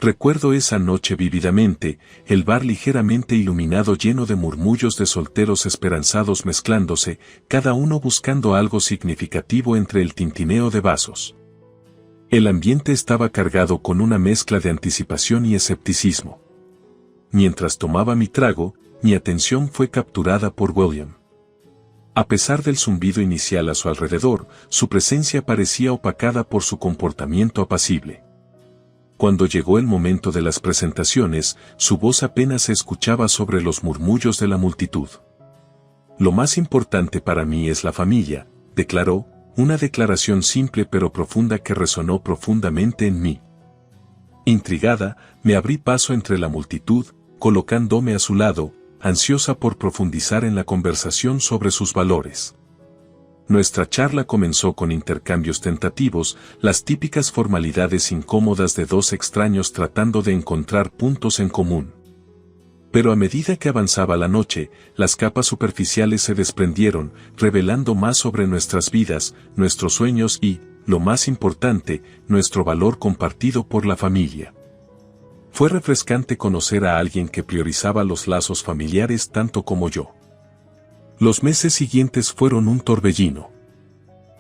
Recuerdo esa noche vívidamente, el bar ligeramente iluminado lleno de murmullos de solteros esperanzados mezclándose, cada uno buscando algo significativo entre el tintineo de vasos. El ambiente estaba cargado con una mezcla de anticipación y escepticismo. Mientras tomaba mi trago, mi atención fue capturada por William. A pesar del zumbido inicial a su alrededor, su presencia parecía opacada por su comportamiento apacible. Cuando llegó el momento de las presentaciones, su voz apenas se escuchaba sobre los murmullos de la multitud. Lo más importante para mí es la familia, declaró, una declaración simple pero profunda que resonó profundamente en mí. Intrigada, me abrí paso entre la multitud, colocándome a su lado, ansiosa por profundizar en la conversación sobre sus valores. Nuestra charla comenzó con intercambios tentativos, las típicas formalidades incómodas de dos extraños tratando de encontrar puntos en común. Pero a medida que avanzaba la noche, las capas superficiales se desprendieron, revelando más sobre nuestras vidas, nuestros sueños y, lo más importante, nuestro valor compartido por la familia. Fue refrescante conocer a alguien que priorizaba los lazos familiares tanto como yo. Los meses siguientes fueron un torbellino.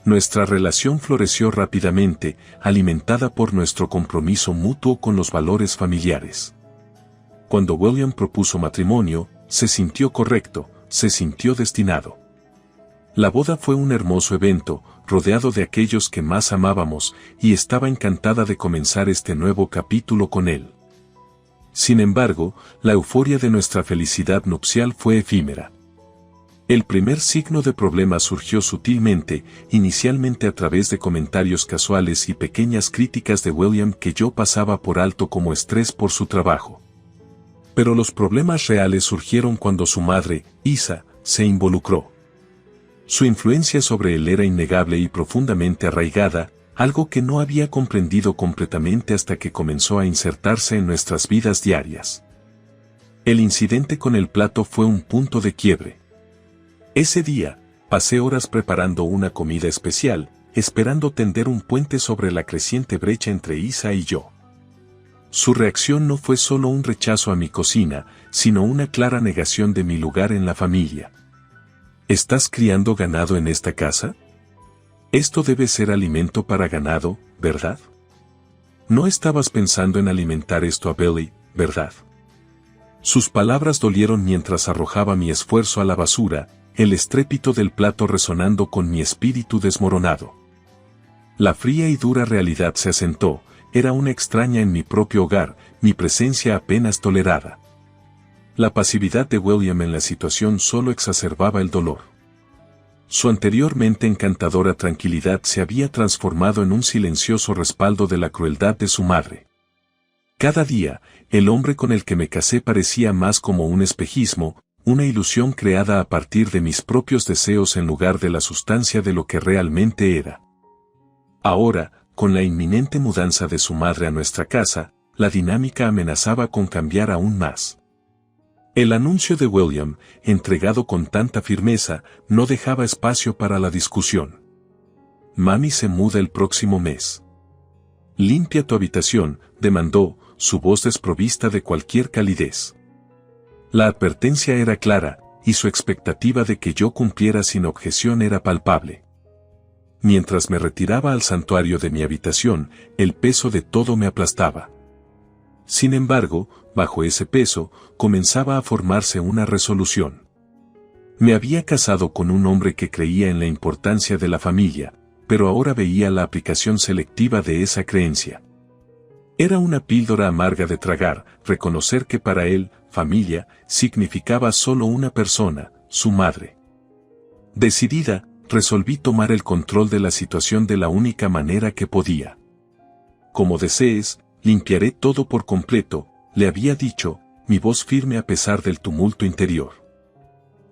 Nuestra relación floreció rápidamente, alimentada por nuestro compromiso mutuo con los valores familiares. Cuando William propuso matrimonio, se sintió correcto, se sintió destinado. La boda fue un hermoso evento, rodeado de aquellos que más amábamos, y estaba encantada de comenzar este nuevo capítulo con él. Sin embargo, la euforia de nuestra felicidad nupcial fue efímera. El primer signo de problema surgió sutilmente, inicialmente a través de comentarios casuales y pequeñas críticas de William que yo pasaba por alto como estrés por su trabajo. Pero los problemas reales surgieron cuando su madre, Isa, se involucró. Su influencia sobre él era innegable y profundamente arraigada, algo que no había comprendido completamente hasta que comenzó a insertarse en nuestras vidas diarias. El incidente con el plato fue un punto de quiebre. Ese día, pasé horas preparando una comida especial, esperando tender un puente sobre la creciente brecha entre Isa y yo. Su reacción no fue solo un rechazo a mi cocina, sino una clara negación de mi lugar en la familia. ¿Estás criando ganado en esta casa? Esto debe ser alimento para ganado, ¿verdad? No estabas pensando en alimentar esto a Billy, ¿verdad? Sus palabras dolieron mientras arrojaba mi esfuerzo a la basura, el estrépito del plato resonando con mi espíritu desmoronado. La fría y dura realidad se asentó, era una extraña en mi propio hogar, mi presencia apenas tolerada. La pasividad de William en la situación solo exacerbaba el dolor. Su anteriormente encantadora tranquilidad se había transformado en un silencioso respaldo de la crueldad de su madre. Cada día, el hombre con el que me casé parecía más como un espejismo, una ilusión creada a partir de mis propios deseos en lugar de la sustancia de lo que realmente era. Ahora, con la inminente mudanza de su madre a nuestra casa, la dinámica amenazaba con cambiar aún más. El anuncio de William, entregado con tanta firmeza, no dejaba espacio para la discusión. Mami se muda el próximo mes. Limpia tu habitación, demandó, su voz desprovista de cualquier calidez. La advertencia era clara, y su expectativa de que yo cumpliera sin objeción era palpable. Mientras me retiraba al santuario de mi habitación, el peso de todo me aplastaba. Sin embargo, bajo ese peso, comenzaba a formarse una resolución. Me había casado con un hombre que creía en la importancia de la familia, pero ahora veía la aplicación selectiva de esa creencia. Era una píldora amarga de tragar, reconocer que para él, familia, significaba solo una persona, su madre. Decidida, resolví tomar el control de la situación de la única manera que podía. Como desees, limpiaré todo por completo, le había dicho, mi voz firme a pesar del tumulto interior.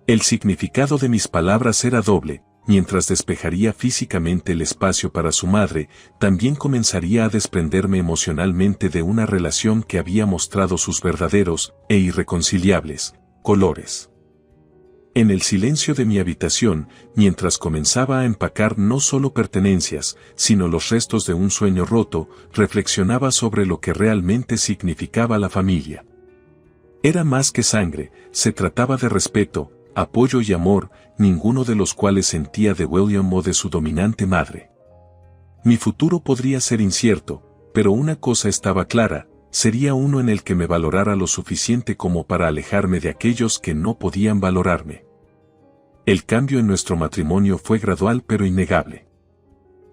El significado de mis palabras era doble. Mientras despejaría físicamente el espacio para su madre, también comenzaría a desprenderme emocionalmente de una relación que había mostrado sus verdaderos, e irreconciliables, colores. En el silencio de mi habitación, mientras comenzaba a empacar no solo pertenencias, sino los restos de un sueño roto, reflexionaba sobre lo que realmente significaba la familia. Era más que sangre, se trataba de respeto, apoyo y amor, ninguno de los cuales sentía de William o de su dominante madre. Mi futuro podría ser incierto, pero una cosa estaba clara, sería uno en el que me valorara lo suficiente como para alejarme de aquellos que no podían valorarme. El cambio en nuestro matrimonio fue gradual pero innegable.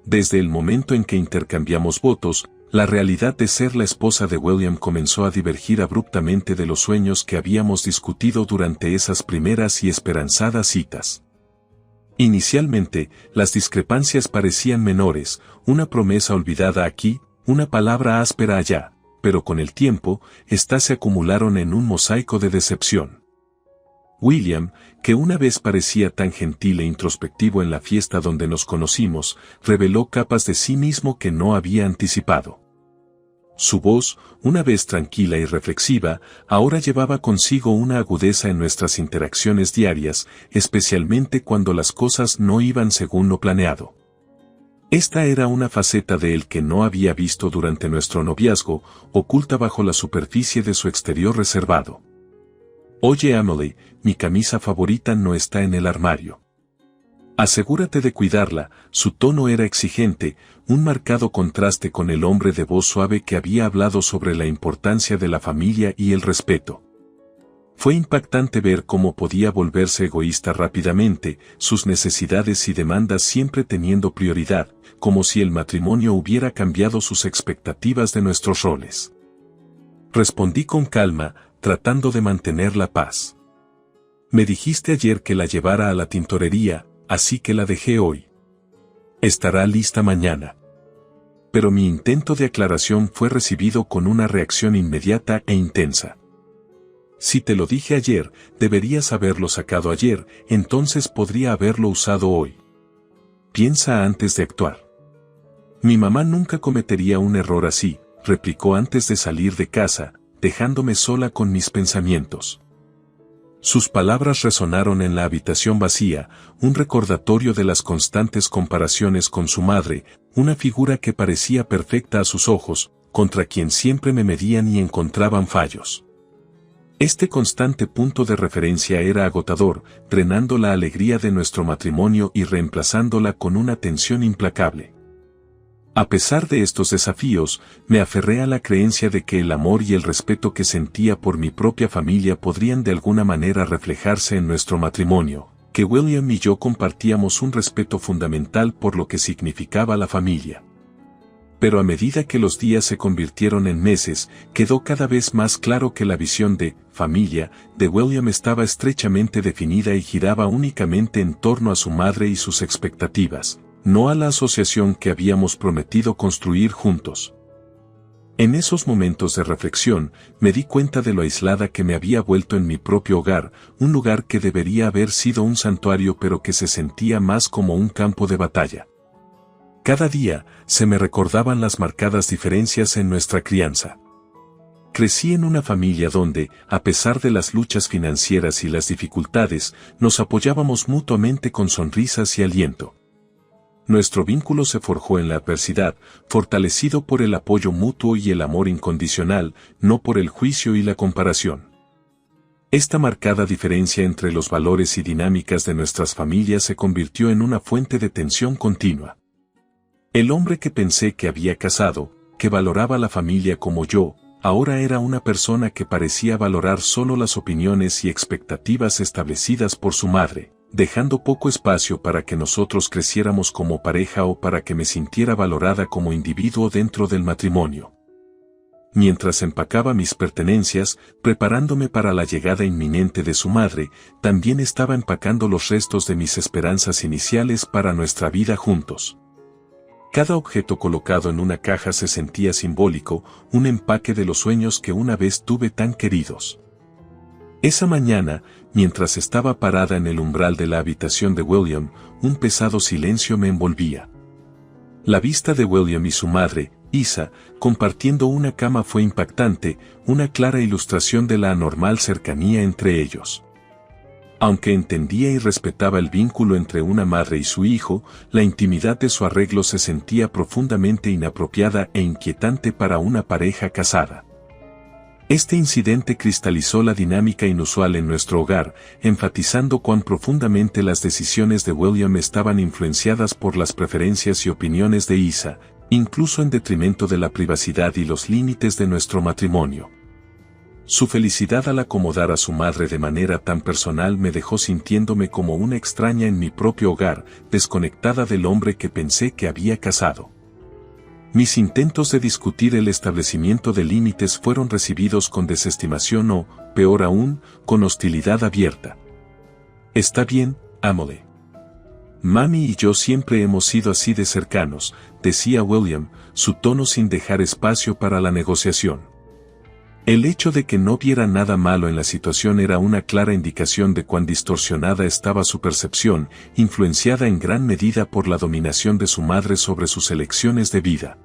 Desde el momento en que intercambiamos votos, la realidad de ser la esposa de William comenzó a divergir abruptamente de los sueños que habíamos discutido durante esas primeras y esperanzadas citas. Inicialmente, las discrepancias parecían menores, una promesa olvidada aquí, una palabra áspera allá, pero con el tiempo, éstas se acumularon en un mosaico de decepción. William, que una vez parecía tan gentil e introspectivo en la fiesta donde nos conocimos, reveló capas de sí mismo que no había anticipado. Su voz, una vez tranquila y reflexiva, ahora llevaba consigo una agudeza en nuestras interacciones diarias, especialmente cuando las cosas no iban según lo planeado. Esta era una faceta de él que no había visto durante nuestro noviazgo, oculta bajo la superficie de su exterior reservado. Oye, Emily, mi camisa favorita no está en el armario. Asegúrate de cuidarla. Su tono era exigente, un marcado contraste con el hombre de voz suave que había hablado sobre la importancia de la familia y el respeto. Fue impactante ver cómo podía volverse egoísta rápidamente, sus necesidades y demandas siempre teniendo prioridad, como si el matrimonio hubiera cambiado sus expectativas de nuestros roles. Respondí con calma, tratando de mantener la paz. Me dijiste ayer que la llevara a la tintorería, así que la dejé hoy. Estará lista mañana. Pero mi intento de aclaración fue recibido con una reacción inmediata e intensa. Si te lo dije ayer, deberías haberlo sacado ayer, entonces podría haberlo usado hoy. Piensa antes de actuar. Mi mamá nunca cometería un error así, replicó antes de salir de casa, dejándome sola con mis pensamientos. Sus palabras resonaron en la habitación vacía, un recordatorio de las constantes comparaciones con su madre, una figura que parecía perfecta a sus ojos, contra quien siempre me medían y encontraban fallos. Este constante punto de referencia era agotador, drenando la alegría de nuestro matrimonio y reemplazándola con una tensión implacable. A pesar de estos desafíos, me aferré a la creencia de que el amor y el respeto que sentía por mi propia familia podrían de alguna manera reflejarse en nuestro matrimonio, que William y yo compartíamos un respeto fundamental por lo que significaba la familia. Pero a medida que los días se convirtieron en meses, quedó cada vez más claro que la visión de familia de William estaba estrechamente definida y giraba únicamente en torno a su madre y sus expectativas, no a la asociación que habíamos prometido construir juntos. En esos momentos de reflexión, me di cuenta de lo aislada que me había vuelto en mi propio hogar, un lugar que debería haber sido un santuario pero que se sentía más como un campo de batalla. Cada día, se me recordaban las marcadas diferencias en nuestra crianza. Crecí en una familia donde, a pesar de las luchas financieras y las dificultades, nos apoyábamos mutuamente con sonrisas y aliento. Nuestro vínculo se forjó en la adversidad, fortalecido por el apoyo mutuo y el amor incondicional, no por el juicio y la comparación. Esta marcada diferencia entre los valores y dinámicas de nuestras familias se convirtió en una fuente de tensión continua. El hombre que pensé que había casado, que valoraba la familia como yo, ahora era una persona que parecía valorar solo las opiniones y expectativas establecidas por su madre, dejando poco espacio para que nosotros creciéramos como pareja o para que me sintiera valorada como individuo dentro del matrimonio. Mientras empacaba mis pertenencias, preparándome para la llegada inminente de su madre, también estaba empacando los restos de mis esperanzas iniciales para nuestra vida juntos. Cada objeto colocado en una caja se sentía simbólico, un empaque de los sueños que una vez tuve tan queridos. Esa mañana, mientras estaba parada en el umbral de la habitación de William, un pesado silencio me envolvía. La vista de William y su madre, Isa, compartiendo una cama fue impactante, una clara ilustración de la anormal cercanía entre ellos. Aunque entendía y respetaba el vínculo entre una madre y su hijo, la intimidad de su arreglo se sentía profundamente inapropiada e inquietante para una pareja casada. Este incidente cristalizó la dinámica inusual en nuestro hogar, enfatizando cuán profundamente las decisiones de William estaban influenciadas por las preferencias y opiniones de Isa, incluso en detrimento de la privacidad y los límites de nuestro matrimonio. Su felicidad al acomodar a su madre de manera tan personal me dejó sintiéndome como una extraña en mi propio hogar, desconectada del hombre que pensé que había casado. Mis intentos de discutir el establecimiento de límites fueron recibidos con desestimación o, peor aún, con hostilidad abierta. Está bien, ámole. Mami y yo siempre hemos sido así de cercanos, decía William, su tono sin dejar espacio para la negociación. El hecho de que no viera nada malo en la situación era una clara indicación de cuán distorsionada estaba su percepción, influenciada en gran medida por la dominación de su madre sobre sus elecciones de vida.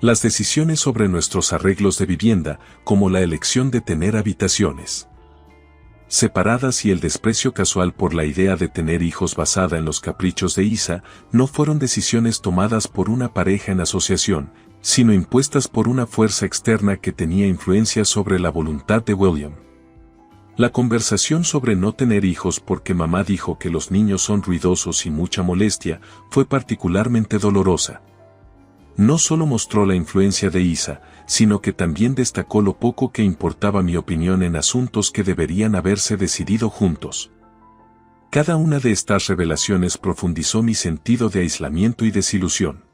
Las decisiones sobre nuestros arreglos de vivienda, como la elección de tener habitaciones separadas y el desprecio casual por la idea de tener hijos basada en los caprichos de Isa, no fueron decisiones tomadas por una pareja en asociación, sino impuestas por una fuerza externa que tenía influencia sobre la voluntad de William. La conversación sobre no tener hijos porque mamá dijo que los niños son ruidosos y mucha molestia, fue particularmente dolorosa. No solo mostró la influencia de Isa, sino que también destacó lo poco que importaba mi opinión en asuntos que deberían haberse decidido juntos. Cada una de estas revelaciones profundizó mi sentido de aislamiento y desilusión.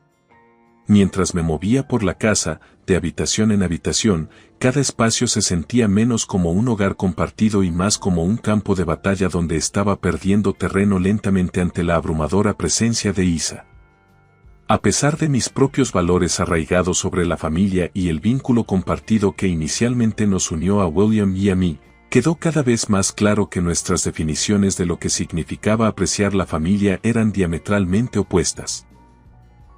Mientras me movía por la casa, de habitación en habitación, cada espacio se sentía menos como un hogar compartido y más como un campo de batalla donde estaba perdiendo terreno lentamente ante la abrumadora presencia de Isa. A pesar de mis propios valores arraigados sobre la familia y el vínculo compartido que inicialmente nos unió a William y a mí, quedó cada vez más claro que nuestras definiciones de lo que significaba apreciar la familia eran diametralmente opuestas.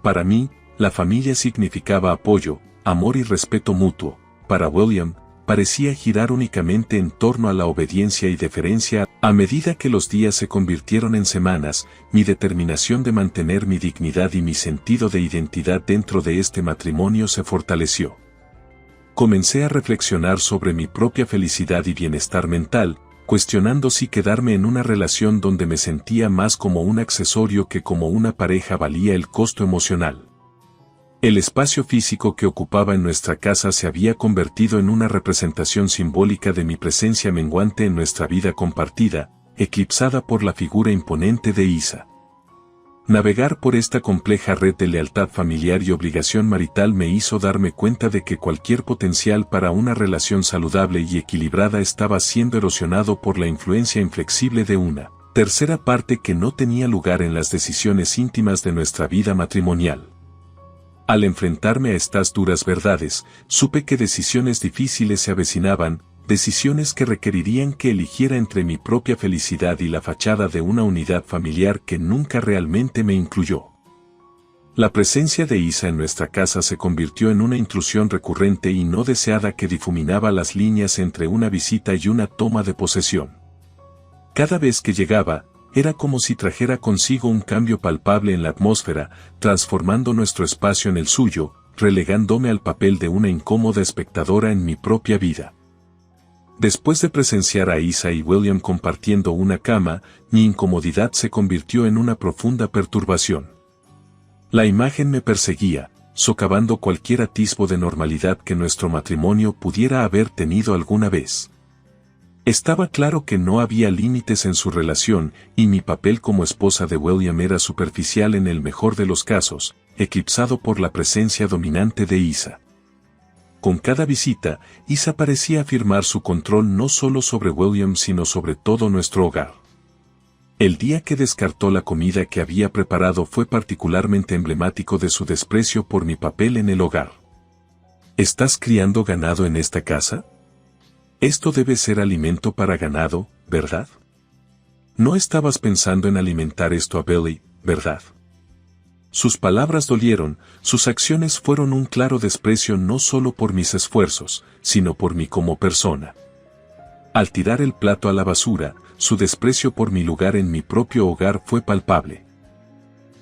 Para mí, la familia significaba apoyo, amor y respeto mutuo. Para William, parecía girar únicamente en torno a la obediencia y deferencia. A medida que los días se convirtieron en semanas, mi determinación de mantener mi dignidad y mi sentido de identidad dentro de este matrimonio se fortaleció. Comencé a reflexionar sobre mi propia felicidad y bienestar mental, cuestionando si quedarme en una relación donde me sentía más como un accesorio que como una pareja valía el costo emocional. El espacio físico que ocupaba en nuestra casa se había convertido en una representación simbólica de mi presencia menguante en nuestra vida compartida, eclipsada por la figura imponente de Isa. Navegar por esta compleja red de lealtad familiar y obligación marital me hizo darme cuenta de que cualquier potencial para una relación saludable y equilibrada estaba siendo erosionado por la influencia inflexible de una tercera parte que no tenía lugar en las decisiones íntimas de nuestra vida matrimonial. Al enfrentarme a estas duras verdades, supe que decisiones difíciles se avecinaban, decisiones que requerirían que eligiera entre mi propia felicidad y la fachada de una unidad familiar que nunca realmente me incluyó. La presencia de Isa en nuestra casa se convirtió en una intrusión recurrente y no deseada que difuminaba las líneas entre una visita y una toma de posesión. Cada vez que llegaba, era como si trajera consigo un cambio palpable en la atmósfera, transformando nuestro espacio en el suyo, relegándome al papel de una incómoda espectadora en mi propia vida. Después de presenciar a Isa y William compartiendo una cama, mi incomodidad se convirtió en una profunda perturbación. La imagen me perseguía, socavando cualquier atisbo de normalidad que nuestro matrimonio pudiera haber tenido alguna vez. Estaba claro que no había límites en su relación, y mi papel como esposa de William era superficial en el mejor de los casos, eclipsado por la presencia dominante de Isa. Con cada visita, Isa parecía afirmar su control no solo sobre William sino sobre todo nuestro hogar. El día que descartó la comida que había preparado fue particularmente emblemático de su desprecio por mi papel en el hogar. ¿Estás criando ganado en esta casa? Esto debe ser alimento para ganado, ¿verdad? No estabas pensando en alimentar esto a Billy, ¿verdad? Sus palabras dolieron, sus acciones fueron un claro desprecio no solo por mis esfuerzos, sino por mí como persona. Al tirar el plato a la basura, su desprecio por mi lugar en mi propio hogar fue palpable.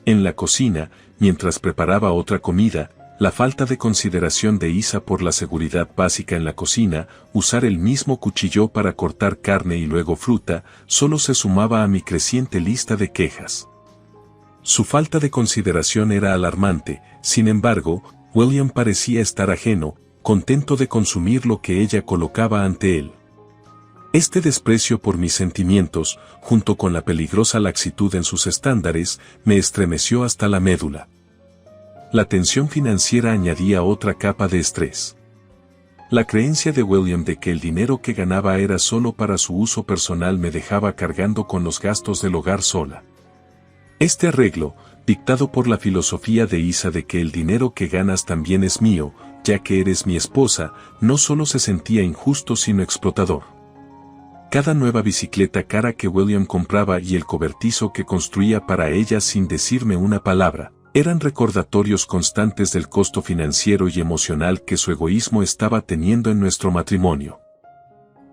En la cocina, mientras preparaba otra comida, la falta de consideración de Isa por la seguridad básica en la cocina, usar el mismo cuchillo para cortar carne y luego fruta, solo se sumaba a mi creciente lista de quejas. Su falta de consideración era alarmante, sin embargo, William parecía estar ajeno, contento de consumir lo que ella colocaba ante él. Este desprecio por mis sentimientos, junto con la peligrosa laxitud en sus estándares, me estremeció hasta la médula. La tensión financiera añadía otra capa de estrés. La creencia de William de que el dinero que ganaba era solo para su uso personal me dejaba cargando con los gastos del hogar sola. Este arreglo, dictado por la filosofía de Isa de que el dinero que ganas también es mío, ya que eres mi esposa, no solo se sentía injusto sino explotador. Cada nueva bicicleta cara que William compraba y el cobertizo que construía para ella sin decirme una palabra, eran recordatorios constantes del costo financiero y emocional que su egoísmo estaba teniendo en nuestro matrimonio.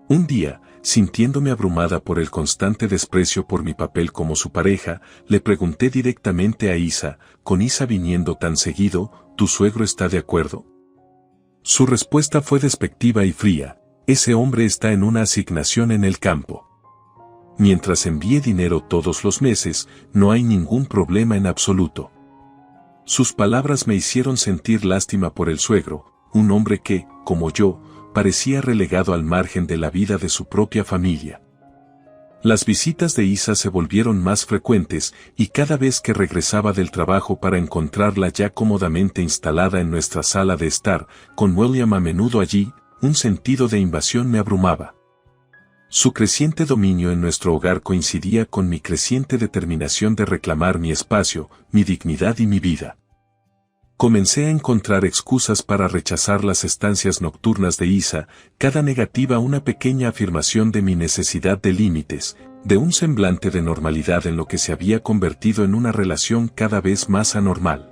Un día, sintiéndome abrumada por el constante desprecio por mi papel como su pareja, le pregunté directamente a Isa, con Isa viniendo tan seguido, ¿tu suegro está de acuerdo? Su respuesta fue despectiva y fría, ese hombre está en una asignación en el campo. Mientras envíe dinero todos los meses, no hay ningún problema en absoluto. Sus palabras me hicieron sentir lástima por el suegro, un hombre que, como yo, parecía relegado al margen de la vida de su propia familia. Las visitas de Isa se volvieron más frecuentes y cada vez que regresaba del trabajo para encontrarla ya cómodamente instalada en nuestra sala de estar, con William a menudo allí, un sentido de invasión me abrumaba. Su creciente dominio en nuestro hogar coincidía con mi creciente determinación de reclamar mi espacio, mi dignidad y mi vida. Comencé a encontrar excusas para rechazar las estancias nocturnas de Isa, cada negativa una pequeña afirmación de mi necesidad de límites, de un semblante de normalidad en lo que se había convertido en una relación cada vez más anormal.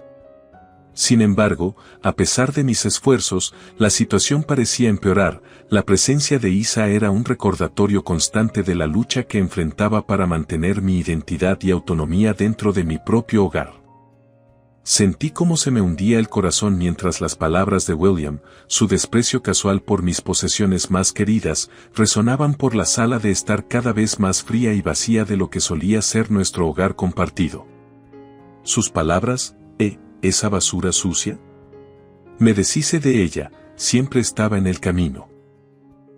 Sin embargo, a pesar de mis esfuerzos, la situación parecía empeorar, la presencia de Isa era un recordatorio constante de la lucha que enfrentaba para mantener mi identidad y autonomía dentro de mi propio hogar. Sentí cómo se me hundía el corazón mientras las palabras de William, su desprecio casual por mis posesiones más queridas, resonaban por la sala de estar cada vez más fría y vacía de lo que solía ser nuestro hogar compartido. Sus palabras, ¿esa basura sucia? Me deshice de ella, siempre estaba en el camino.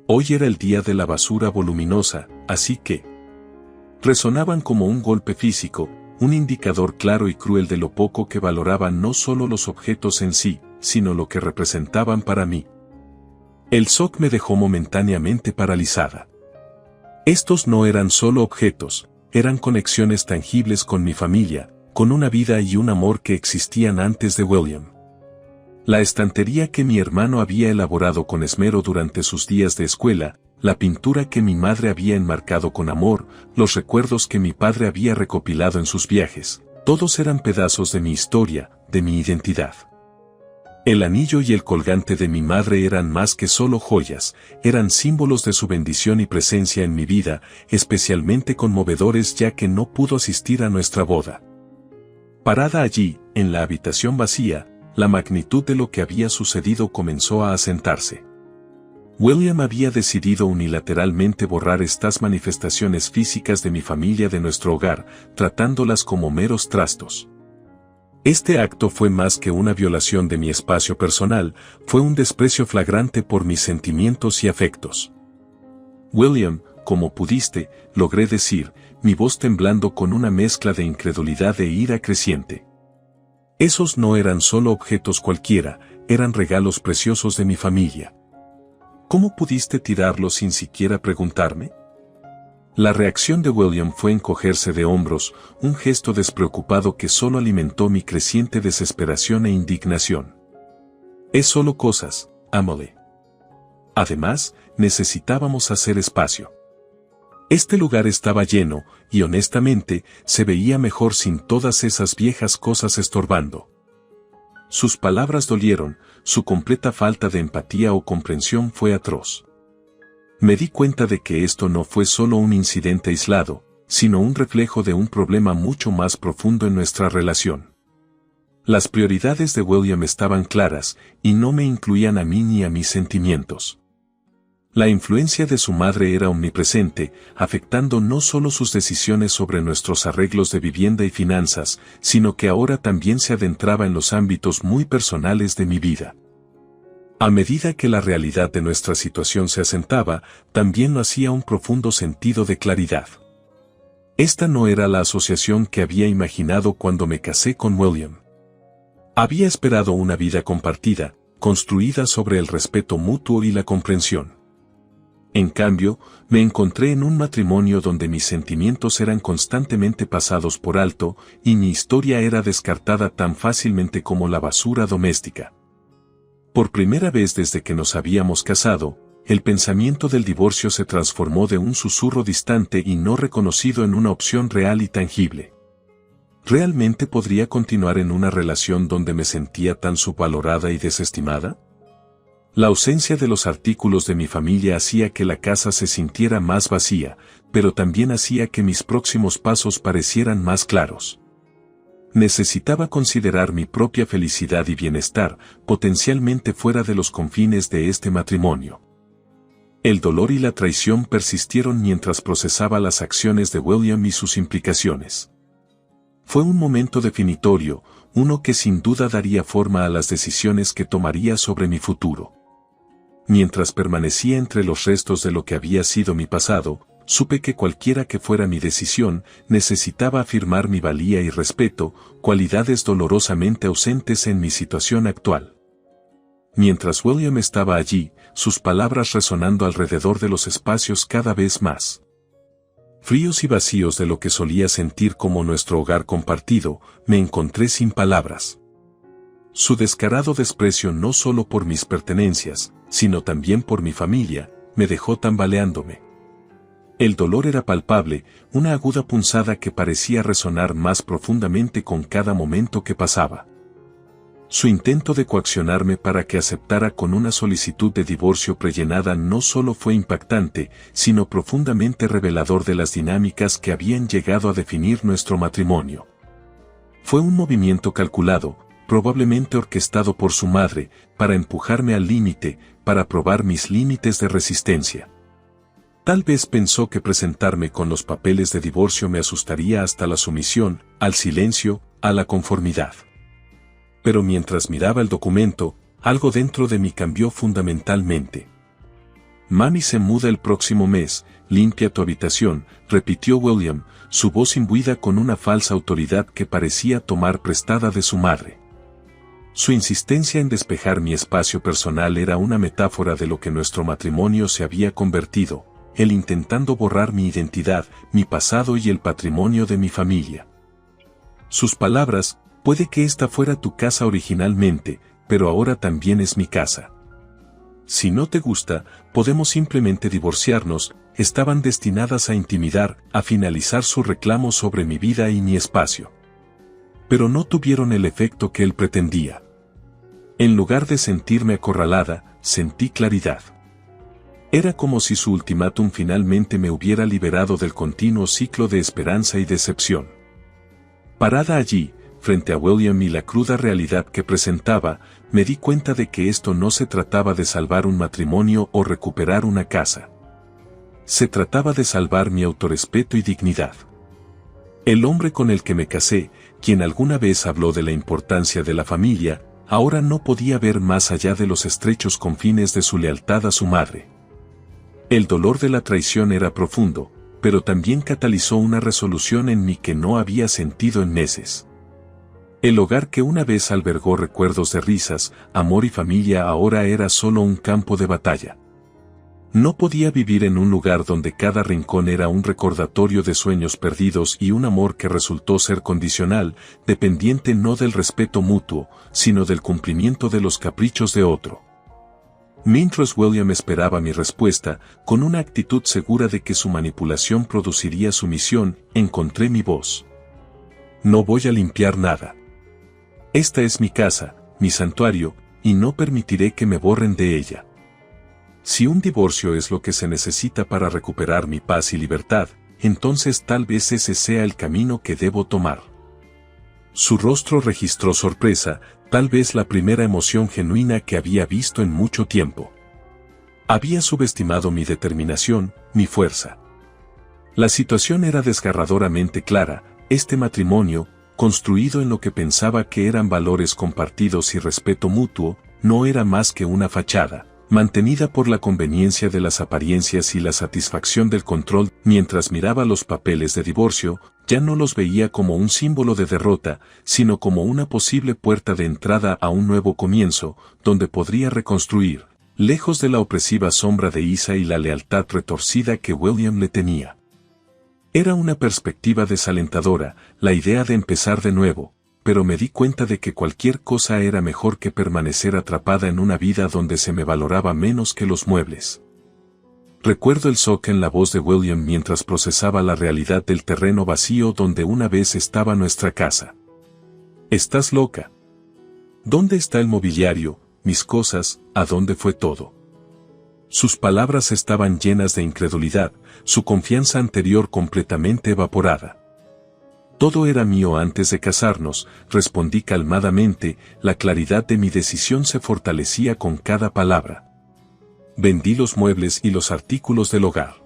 Hoy era el día de la basura voluminosa, así que resonaban como un golpe físico, un indicador claro y cruel de lo poco que valoraban no solo los objetos en sí, sino lo que representaban para mí. El shock me dejó momentáneamente paralizada. Estos no eran solo objetos, eran conexiones tangibles con mi familia, con una vida y un amor que existían antes de William. La estantería que mi hermano había elaborado con esmero durante sus días de escuela, la pintura que mi madre había enmarcado con amor, los recuerdos que mi padre había recopilado en sus viajes, todos eran pedazos de mi historia, de mi identidad. El anillo y el colgante de mi madre eran más que solo joyas, eran símbolos de su bendición y presencia en mi vida, especialmente conmovedores ya que no pudo asistir a nuestra boda. Parada allí, en la habitación vacía, la magnitud de lo que había sucedido comenzó a asentarse. William había decidido unilateralmente borrar estas manifestaciones físicas de mi familia de nuestro hogar, tratándolas como meros trastos. Este acto fue más que una violación de mi espacio personal, fue un desprecio flagrante por mis sentimientos y afectos. William, como pudiste, logré decir, mi voz temblando con una mezcla de incredulidad e ira creciente. Esos no eran solo objetos cualquiera, eran regalos preciosos de mi familia. ¿Cómo pudiste tirarlos sin siquiera preguntarme? La reacción de William fue encogerse de hombros, un gesto despreocupado que solo alimentó mi creciente desesperación e indignación. Es solo cosas, Amelie. Además, necesitábamos hacer espacio. Este lugar estaba lleno, y honestamente, se veía mejor sin todas esas viejas cosas estorbando. Sus palabras dolieron, su completa falta de empatía o comprensión fue atroz. Me di cuenta de que esto no fue solo un incidente aislado, sino un reflejo de un problema mucho más profundo en nuestra relación. Las prioridades de William estaban claras, y no me incluían a mí ni a mis sentimientos. La influencia de su madre era omnipresente, afectando no solo sus decisiones sobre nuestros arreglos de vivienda y finanzas, sino que ahora también se adentraba en los ámbitos muy personales de mi vida. A medida que la realidad de nuestra situación se asentaba, también lo hacía un profundo sentido de claridad. Esta no era la asociación que había imaginado cuando me casé con William. Había esperado una vida compartida, construida sobre el respeto mutuo y la comprensión. En cambio, me encontré en un matrimonio donde mis sentimientos eran constantemente pasados por alto y mi historia era descartada tan fácilmente como la basura doméstica. Por primera vez desde que nos habíamos casado, el pensamiento del divorcio se transformó de un susurro distante y no reconocido en una opción real y tangible. ¿Realmente podría continuar en una relación donde me sentía tan subvalorada y desestimada? La ausencia de los artículos de mi familia hacía que la casa se sintiera más vacía, pero también hacía que mis próximos pasos parecieran más claros. Necesitaba considerar mi propia felicidad y bienestar, potencialmente fuera de los confines de este matrimonio. El dolor y la traición persistieron mientras procesaba las acciones de William y sus implicaciones. Fue un momento definitorio, uno que sin duda daría forma a las decisiones que tomaría sobre mi futuro. Mientras permanecía entre los restos de lo que había sido mi pasado, supe que cualquiera que fuera mi decisión, necesitaba afirmar mi valía y respeto, cualidades dolorosamente ausentes en mi situación actual. Mientras William estaba allí, sus palabras resonando alrededor de los espacios cada vez más fríos y vacíos de lo que solía sentir como nuestro hogar compartido, me encontré sin palabras. Su descarado desprecio no solo por mis pertenencias, sino también por mi familia, me dejó tambaleándome. El dolor era palpable, una aguda punzada que parecía resonar más profundamente con cada momento que pasaba. Su intento de coaccionarme para que aceptara con una solicitud de divorcio prellenada no solo fue impactante, sino profundamente revelador de las dinámicas que habían llegado a definir nuestro matrimonio. Fue un movimiento calculado, probablemente orquestado por su madre, para empujarme al límite, para probar mis límites de resistencia. Tal vez pensó que presentarme con los papeles de divorcio me asustaría hasta la sumisión, al silencio, a la conformidad. Pero mientras miraba el documento, algo dentro de mí cambió fundamentalmente. Mami se muda el próximo mes, limpia tu habitación, repitió William, su voz imbuida con una falsa autoridad que parecía tomar prestada de su madre. Su insistencia en despejar mi espacio personal era una metáfora de lo que nuestro matrimonio se había convertido, él intentando borrar mi identidad, mi pasado y el patrimonio de mi familia. Sus palabras, puede que esta fuera tu casa originalmente, pero ahora también es mi casa. Si no te gusta, podemos simplemente divorciarnos, estaban destinadas a intimidar, a finalizar su reclamo sobre mi vida y mi espacio. Pero no tuvieron el efecto que él pretendía. En lugar de sentirme acorralada, sentí claridad. Era como si su ultimátum finalmente me hubiera liberado del continuo ciclo de esperanza y decepción. Parada allí, frente a William y la cruda realidad que presentaba, me di cuenta de que esto no se trataba de salvar un matrimonio o recuperar una casa. Se trataba de salvar mi autorrespeto y dignidad. El hombre con el que me casé, quien alguna vez habló de la importancia de la familia, ahora no podía ver más allá de los estrechos confines de su lealtad a su madre. El dolor de la traición era profundo, pero también catalizó una resolución en mí que no había sentido en meses. El hogar que una vez albergó recuerdos de risas, amor y familia ahora era solo un campo de batalla. No podía vivir en un lugar donde cada rincón era un recordatorio de sueños perdidos y un amor que resultó ser condicional, dependiente no del respeto mutuo, sino del cumplimiento de los caprichos de otro. Mientras William esperaba mi respuesta, con una actitud segura de que su manipulación produciría sumisión, encontré mi voz. No voy a limpiar nada. Esta es mi casa, mi santuario, y no permitiré que me borren de ella. Si un divorcio es lo que se necesita para recuperar mi paz y libertad, entonces tal vez ese sea el camino que debo tomar. Su rostro registró sorpresa, tal vez la primera emoción genuina que había visto en mucho tiempo. Había subestimado mi determinación, mi fuerza. La situación era desgarradoramente clara. Este matrimonio, construido en lo que pensaba que eran valores compartidos y respeto mutuo, no era más que una fachada, mantenida por la conveniencia de las apariencias y la satisfacción del control. Mientras miraba los papeles de divorcio, ya no los veía como un símbolo de derrota, sino como una posible puerta de entrada a un nuevo comienzo, donde podría reconstruir, lejos de la opresiva sombra de Isa y la lealtad retorcida que William le tenía. Era una perspectiva desalentadora, la idea de empezar de nuevo, pero me di cuenta de que cualquier cosa era mejor que permanecer atrapada en una vida donde se me valoraba menos que los muebles. Recuerdo el shock en la voz de William mientras procesaba la realidad del terreno vacío donde una vez estaba nuestra casa. ¿Estás loca? ¿Dónde está el mobiliario, mis cosas, a dónde fue todo? Sus palabras estaban llenas de incredulidad, su confianza anterior completamente evaporada. Todo era mío antes de casarnos, respondí calmadamente, la claridad de mi decisión se fortalecía con cada palabra. Vendí los muebles y los artículos del hogar.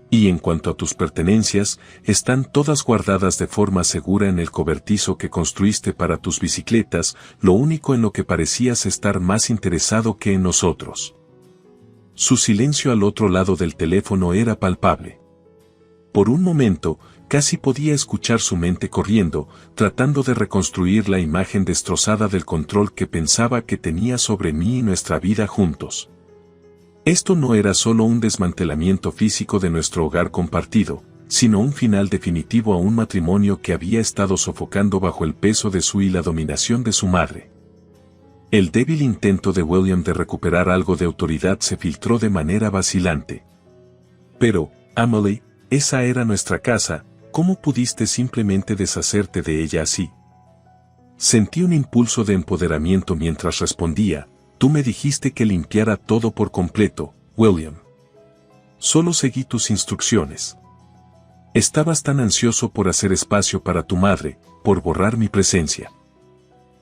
Y en cuanto a tus pertenencias, están todas guardadas de forma segura en el cobertizo que construiste para tus bicicletas, lo único en lo que parecías estar más interesado que en nosotros. Su silencio al otro lado del teléfono era palpable. Por un momento, casi podía escuchar su mente corriendo, tratando de reconstruir la imagen destrozada del control que pensaba que tenía sobre mí y nuestra vida juntos. Esto no era solo un desmantelamiento físico de nuestro hogar compartido, sino un final definitivo a un matrimonio que había estado sofocando bajo el peso de su y la dominación de su madre. El débil intento de William de recuperar algo de autoridad se filtró de manera vacilante. Pero, Emily, esa era nuestra casa, ¿cómo pudiste simplemente deshacerte de ella así? Sentí un impulso de empoderamiento mientras respondía, tú me dijiste que limpiara todo por completo, William. Solo seguí tus instrucciones. Estabas tan ansioso por hacer espacio para tu madre, por borrar mi presencia.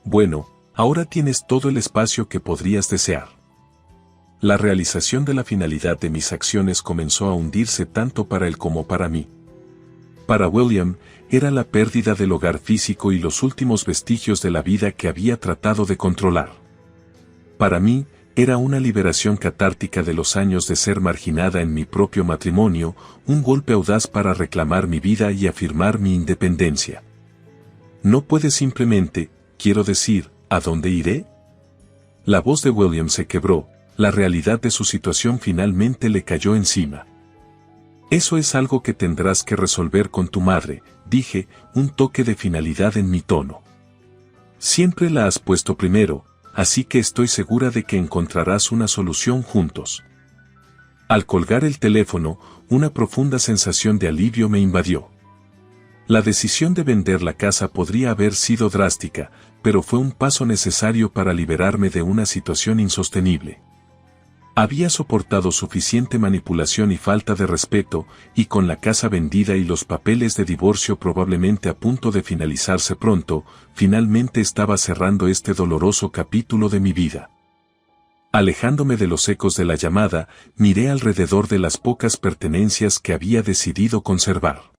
Bueno, ahora tienes todo el espacio que podrías desear. La realización de la finalidad de mis acciones comenzó a hundirse tanto para él como para mí. Para William, era la pérdida del hogar físico y los últimos vestigios de la vida que había tratado de controlar. Para mí, era una liberación catártica de los años de ser marginada en mi propio matrimonio, un golpe audaz para reclamar mi vida y afirmar mi independencia. No puedes simplemente, quiero decir, ¿a dónde iré? La voz de William se quebró, la realidad de su situación finalmente le cayó encima. Eso es algo que tendrás que resolver con tu madre, dije, un toque de finalidad en mi tono. Siempre la has puesto primero, así que estoy segura de que encontrarás una solución juntos. Al colgar el teléfono, una profunda sensación de alivio me invadió. La decisión de vender la casa podría haber sido drástica, pero fue un paso necesario para liberarme de una situación insostenible. Había soportado suficiente manipulación y falta de respeto, y con la casa vendida y los papeles de divorcio probablemente a punto de finalizarse pronto, finalmente estaba cerrando este doloroso capítulo de mi vida. Alejándome de los ecos de la llamada, miré alrededor de las pocas pertenencias que había decidido conservar.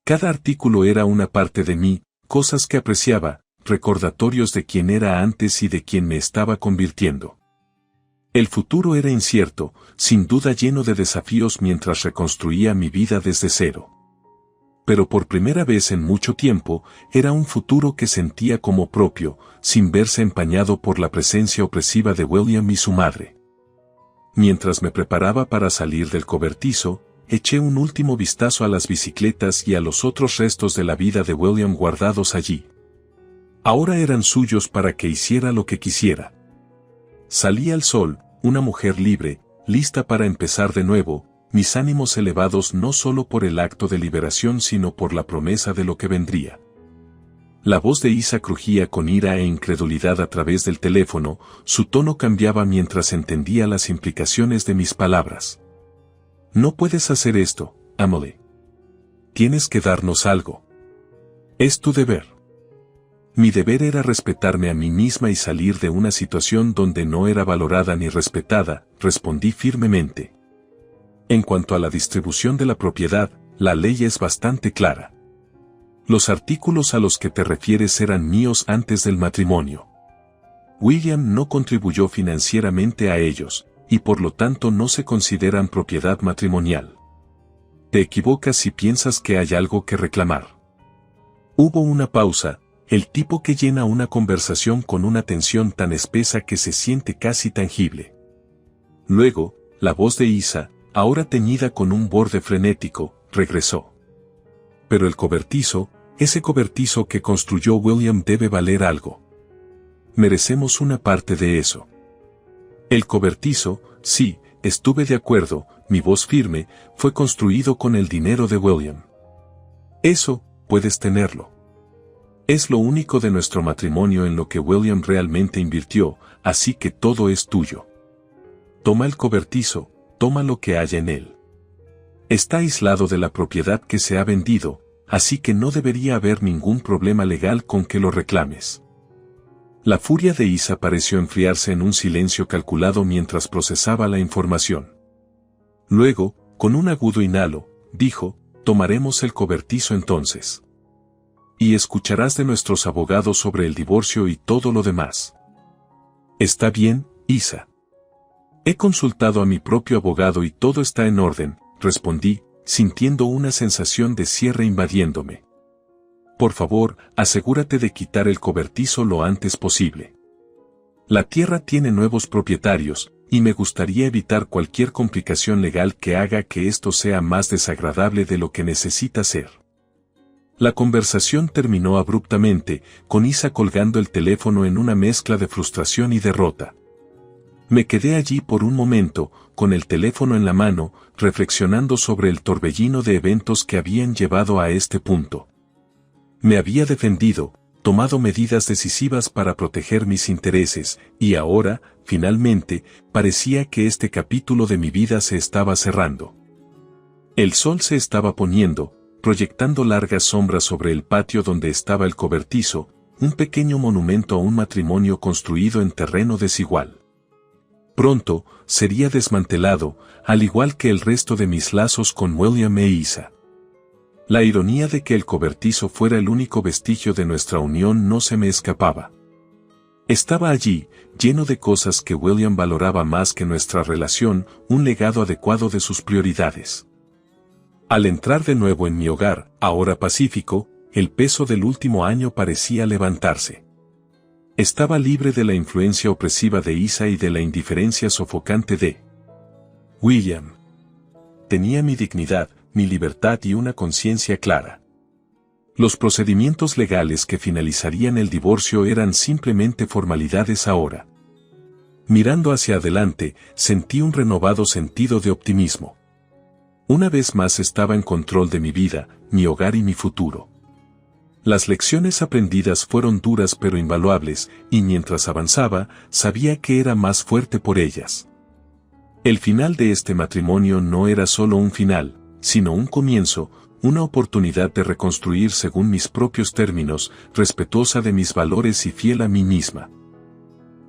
Cada artículo era una parte de mí, cosas que apreciaba, recordatorios de quién era antes y de quién me estaba convirtiendo. El futuro era incierto, sin duda lleno de desafíos mientras reconstruía mi vida desde cero. Pero por primera vez en mucho tiempo, era un futuro que sentía como propio, sin verse empañado por la presencia opresiva de William y su madre. Mientras me preparaba para salir del cobertizo, eché un último vistazo a las bicicletas y a los otros restos de la vida de William guardados allí. Ahora eran suyos para que hiciera lo que quisiera. Salía el sol, una mujer libre, lista para empezar de nuevo, mis ánimos elevados no solo por el acto de liberación sino por la promesa de lo que vendría. La voz de Isa crujía con ira e incredulidad a través del teléfono, su tono cambiaba mientras entendía las implicaciones de mis palabras. No puedes hacer esto, Emily. Tienes que darnos algo. Es tu deber. Mi deber era respetarme a mí misma y salir de una situación donde no era valorada ni respetada, respondí firmemente. En cuanto a la distribución de la propiedad, la ley es bastante clara. Los artículos a los que te refieres eran míos antes del matrimonio. William no contribuyó financieramente a ellos, y por lo tanto no se consideran propiedad matrimonial. Te equivocas si piensas que hay algo que reclamar. Hubo una pausa, el tipo que llena una conversación con una tensión tan espesa que se siente casi tangible. Luego, la voz de Isa, ahora teñida con un borde frenético, regresó. Pero el cobertizo, ese cobertizo que construyó William debe valer algo. Merecemos una parte de eso. El cobertizo, sí, estuve de acuerdo, mi voz firme, fue construido con el dinero de William. Eso, puedes tenerlo. Es lo único de nuestro matrimonio en lo que William realmente invirtió, así que todo es tuyo. Toma el cobertizo, toma lo que haya en él. Está aislado de la propiedad que se ha vendido, así que no debería haber ningún problema legal con que lo reclames. La furia de Isa pareció enfriarse en un silencio calculado mientras procesaba la información. Luego, con un agudo inhalo, dijo, tomaremos el cobertizo entonces. Y escucharás de nuestros abogados sobre el divorcio y todo lo demás. Está bien, Isa. He consultado a mi propio abogado y todo está en orden, respondí, sintiendo una sensación de cierre invadiéndome. Por favor, asegúrate de quitar el cobertizo lo antes posible. La tierra tiene nuevos propietarios, y me gustaría evitar cualquier complicación legal que haga que esto sea más desagradable de lo que necesita ser. La conversación terminó abruptamente, con Isa colgando el teléfono en una mezcla de frustración y derrota. Me quedé allí por un momento, con el teléfono en la mano, reflexionando sobre el torbellino de eventos que habían llevado a este punto. Me había defendido, tomado medidas decisivas para proteger mis intereses, y ahora, finalmente, parecía que este capítulo de mi vida se estaba cerrando. El sol se estaba poniendo, proyectando largas sombras sobre el patio donde estaba el cobertizo, un pequeño monumento a un matrimonio construido en terreno desigual. Pronto, sería desmantelado, al igual que el resto de mis lazos con William e Isa. La ironía de que el cobertizo fuera el único vestigio de nuestra unión no se me escapaba. Estaba allí, lleno de cosas que William valoraba más que nuestra relación, un legado adecuado de sus prioridades. Al entrar de nuevo en mi hogar, ahora pacífico, el peso del último año parecía levantarse. Estaba libre de la influencia opresiva de Isa y de la indiferencia sofocante de William. Tenía mi dignidad, mi libertad y una conciencia clara. Los procedimientos legales que finalizarían el divorcio eran simplemente formalidades ahora. Mirando hacia adelante, sentí un renovado sentido de optimismo. Una vez más estaba en control de mi vida, mi hogar y mi futuro. Las lecciones aprendidas fueron duras pero invaluables, y mientras avanzaba, sabía que era más fuerte por ellas. El final de este matrimonio no era solo un final, sino un comienzo, una oportunidad de reconstruir según mis propios términos, respetuosa de mis valores y fiel a mí misma.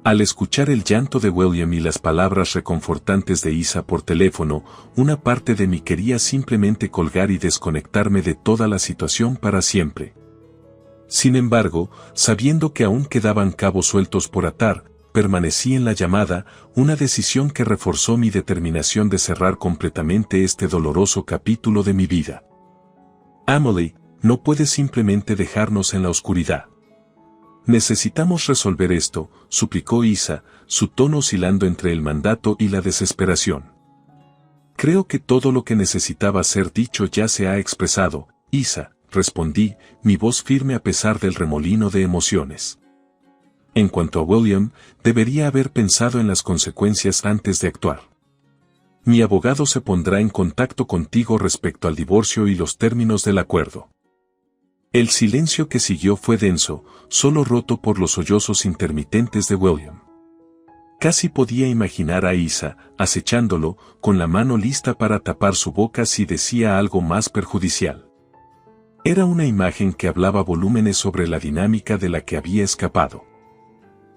Al escuchar el llanto de William y las palabras reconfortantes de Isa por teléfono, una parte de mí quería simplemente colgar y desconectarme de toda la situación para siempre. Sin embargo, sabiendo que aún quedaban cabos sueltos por atar, permanecí en la llamada, una decisión que reforzó mi determinación de cerrar completamente este doloroso capítulo de mi vida. Emily, no puedes simplemente dejarnos en la oscuridad. Necesitamos resolver esto, suplicó Isa, su tono oscilando entre el mandato y la desesperación. Creo que todo lo que necesitaba ser dicho ya se ha expresado, Isa, respondí, mi voz firme a pesar del remolino de emociones. En cuanto a William, debería haber pensado en las consecuencias antes de actuar. Mi abogado se pondrá en contacto contigo respecto al divorcio y los términos del acuerdo. El silencio que siguió fue denso, solo roto por los sollozos intermitentes de William. Casi podía imaginar a Isa, acechándolo, con la mano lista para tapar su boca si decía algo más perjudicial. Era una imagen que hablaba volúmenes sobre la dinámica de la que había escapado.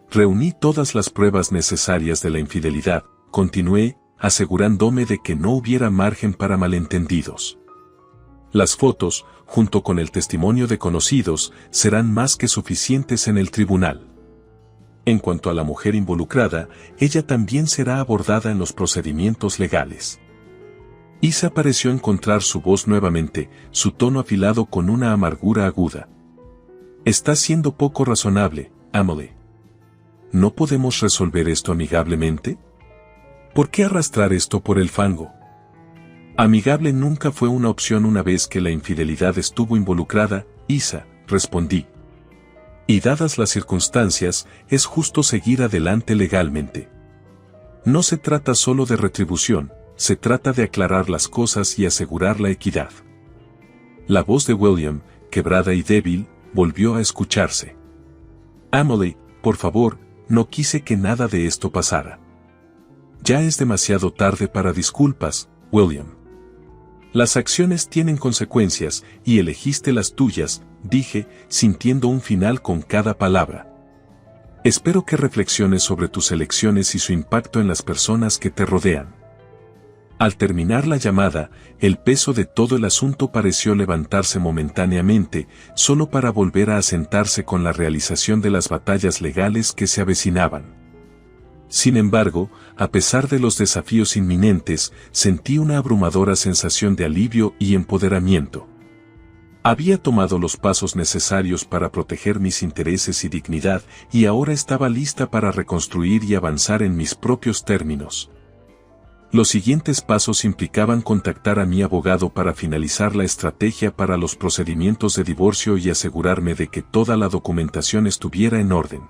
Reuní todas las pruebas necesarias de la infidelidad, continué, asegurándome de que no hubiera margen para malentendidos. Las fotos, junto con el testimonio de conocidos, serán más que suficientes en el tribunal. En cuanto a la mujer involucrada, ella también será abordada en los procedimientos legales. Isa pareció encontrar su voz nuevamente, su tono afilado con una amargura aguda. Estás siendo poco razonable, Emily. ¿No podemos resolver esto amigablemente? ¿Por qué arrastrar esto por el fango? Amigable nunca fue una opción una vez que la infidelidad estuvo involucrada, Isa, respondí. Y dadas las circunstancias, es justo seguir adelante legalmente. No se trata solo de retribución, se trata de aclarar las cosas y asegurar la equidad. La voz de William, quebrada y débil, volvió a escucharse. Emily, por favor, no quise que nada de esto pasara. Ya es demasiado tarde para disculpas, William. Las acciones tienen consecuencias, y elegiste las tuyas, dije, sintiendo un final con cada palabra. Espero que reflexiones sobre tus elecciones y su impacto en las personas que te rodean. Al terminar la llamada, el peso de todo el asunto pareció levantarse momentáneamente, solo para volver a asentarse con la realización de las batallas legales que se avecinaban. Sin embargo, a pesar de los desafíos inminentes, sentí una abrumadora sensación de alivio y empoderamiento. Había tomado los pasos necesarios para proteger mis intereses y dignidad, y ahora estaba lista para reconstruir y avanzar en mis propios términos. Los siguientes pasos implicaban contactar a mi abogado para finalizar la estrategia para los procedimientos de divorcio y asegurarme de que toda la documentación estuviera en orden.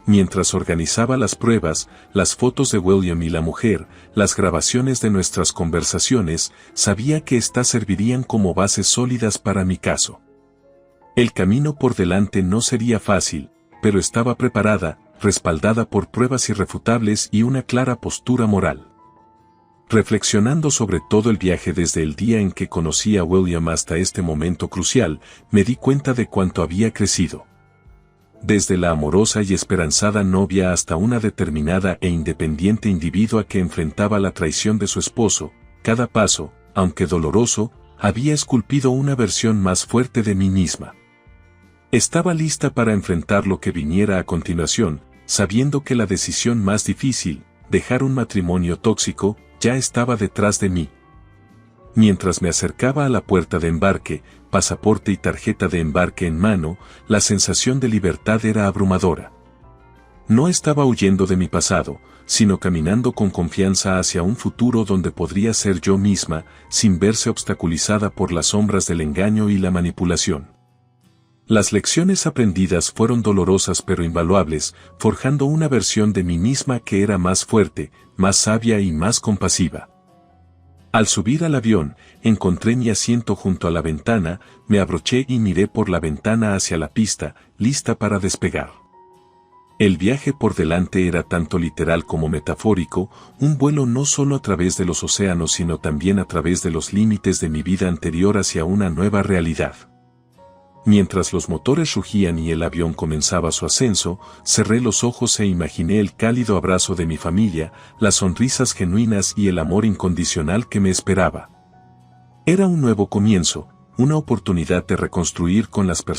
Mientras organizaba las pruebas, las fotos de William y la mujer, las grabaciones de nuestras conversaciones, sabía que éstas servirían como bases sólidas para mi caso. El camino por delante no sería fácil, pero estaba preparada, respaldada por pruebas irrefutables y una clara postura moral. Reflexionando sobre todo el viaje desde el día en que conocí a William hasta este momento crucial, me di cuenta de cuánto había crecido. Desde la amorosa y esperanzada novia hasta una determinada e independiente individua que enfrentaba la traición de su esposo, cada paso, aunque doloroso, había esculpido una versión más fuerte de mí misma. Estaba lista para enfrentar lo que viniera a continuación, sabiendo que la decisión más difícil, dejar un matrimonio tóxico, ya estaba detrás de mí. Mientras me acercaba a la puerta de embarque, pasaporte y tarjeta de embarque en mano, la sensación de libertad era abrumadora. No estaba huyendo de mi pasado, sino caminando con confianza hacia un futuro donde podría ser yo misma, sin verse obstaculizada por las sombras del engaño y la manipulación. Las lecciones aprendidas fueron dolorosas pero invaluables, forjando una versión de mí misma que era más fuerte, más sabia y más compasiva. Al subir al avión, encontré mi asiento junto a la ventana, me abroché y miré por la ventana hacia la pista, lista para despegar. El viaje por delante era tanto literal como metafórico, un vuelo no solo a través de los océanos sino también a través de los límites de mi vida anterior hacia una nueva realidad. Mientras los motores rugían y el avión comenzaba su ascenso, cerré los ojos e imaginé el cálido abrazo de mi familia, las sonrisas genuinas y el amor incondicional que me esperaba. Era un nuevo comienzo, una oportunidad de reconstruir con las personas